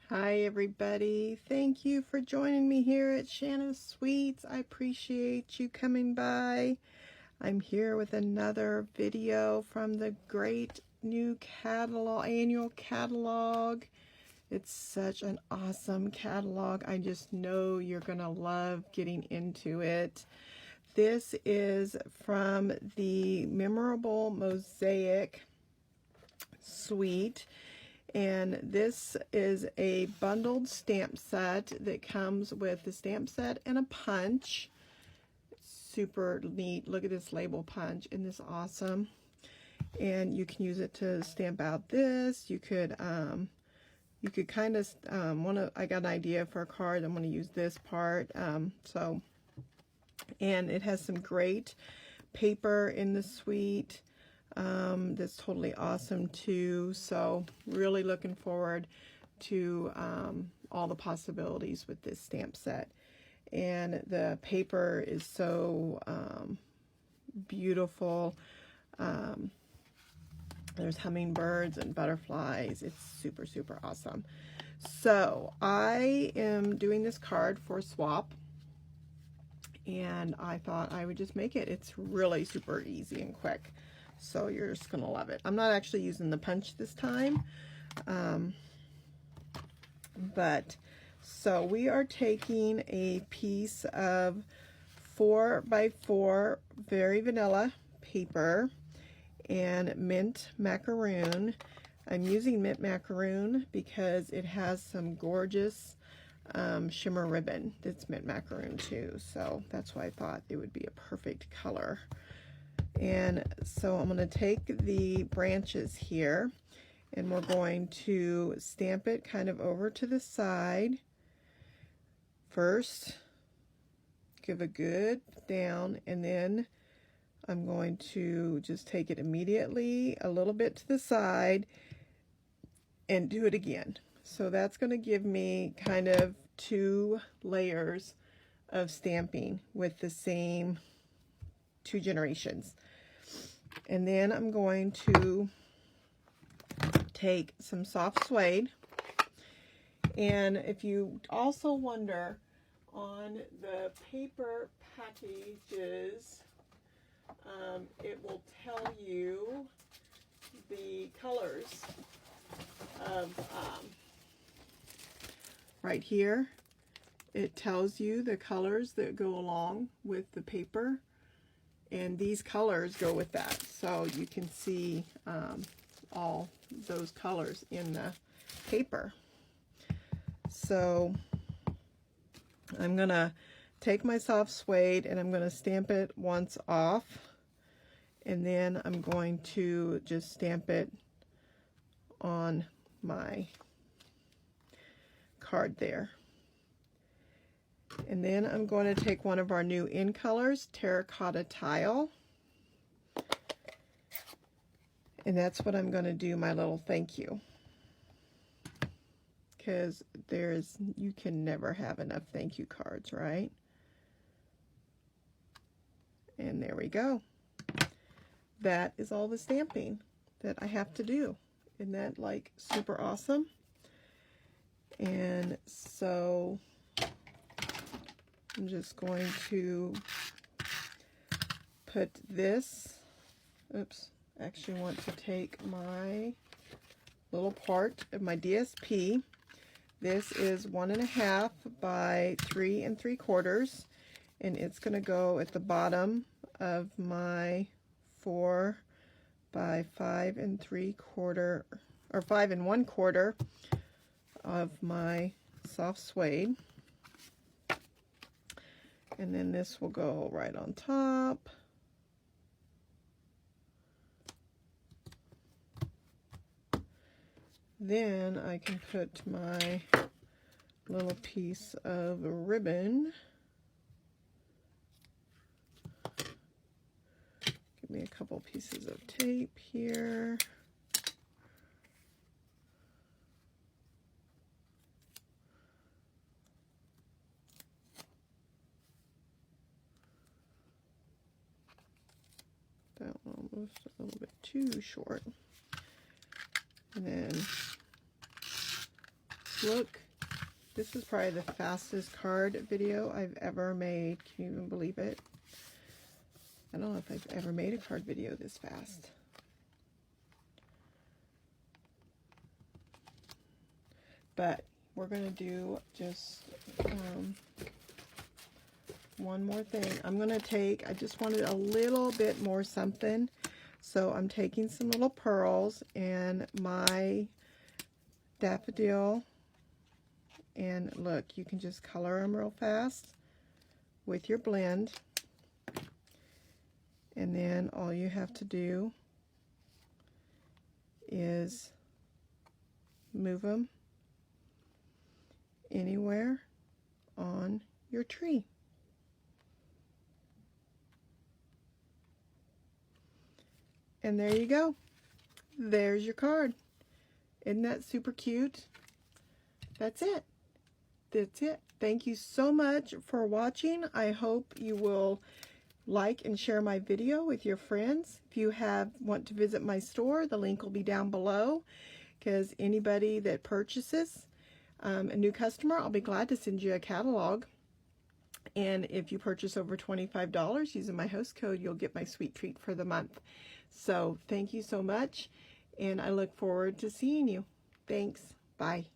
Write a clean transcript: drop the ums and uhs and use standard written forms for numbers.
Hi everybody, thank you for joining me here at Shanna's Sweets. I appreciate you coming by. I'm here with another video from the great new annual catalog. It's such an awesome catalog. I just know you're gonna love getting into it. This is from the Memorable Mosaic Suite. And this is a bundled stamp set that comes with the stamp set and a punch. Super neat. Look at this label punch. Isn't this awesome? And you can use it to stamp out this. You could kind of I got an idea for a card. I'm going to use this part. And it has some great paper in the suite. That's totally awesome too. So really looking forward to all the possibilities with this stamp set. And the paper is so beautiful. There's hummingbirds and butterflies. It's super, super awesome. So I am doing this card for swap. And I thought I would just make it. It's really super easy and quick. So you're just going to love it. I'm not actually using the punch this time. So we are taking a piece of 4x4 very vanilla paper and mint macaroon. I'm using mint macaroon because it has some gorgeous shimmer ribbon that's mint macaroon too. So that's why I thought it would be a perfect color. And so I'm going to take the branches here and we're going to stamp it kind of over to the side. First, give a good down, and then I'm going to just take it immediately a little bit to the side and do it again. So that's going to give me kind of 2 layers of stamping with the same 2 generations. And then I'm going to take some soft suede. And if you also wonder, on the paper packages, it will tell you the colors of, right here, it tells you the colors that go along with the paper. And these colors go with that, so you can see all those colors in the paper. So I'm going to take my soft suede and I'm going to stamp it once off, and then I'm going to just stamp it on my card there. And then I'm going to take one of our new in colors, Terracotta Tile. And that's what I'm going to do my little thank you. Because you can never have enough thank you cards, right? And there we go. That is all the stamping that I have to do. Isn't that like super awesome? And so I'm just going to put this, oops, actually want to take my little part of my DSP. This is 1.5 by 3 3/4, and it's going to go at the bottom of my 4 by 5 3/4 or 5 1/4 of my soft suede. And then this will go right on top. Then I can put my little piece of ribbon. Give me a couple pieces of tape here. That one almost a little bit too short. And then Look, this is probably the fastest card video I've ever made. Can you even believe it? I don't know if I've ever made a card video this fast. But we're going to do just one more thing. I'm going to take, I just wanted a little bit more something. So I'm taking some little pearls and my daffodil. And look, you can just color them real fast with your blend. And then all you have to do is move them anywhere on your tree. And there you go. There's your card. Isn't that super cute? That's it. That's it. Thank you so much for watching. I hope you will like and share my video with your friends. If you want to visit my store, the link will be down below, because anybody that purchases, a new customer, I'll be glad to send you a catalog. And if you purchase over $25 using my host code, you'll get my sweet treat for the month. So thank you so much, and I look forward to seeing you. Thanks. Bye.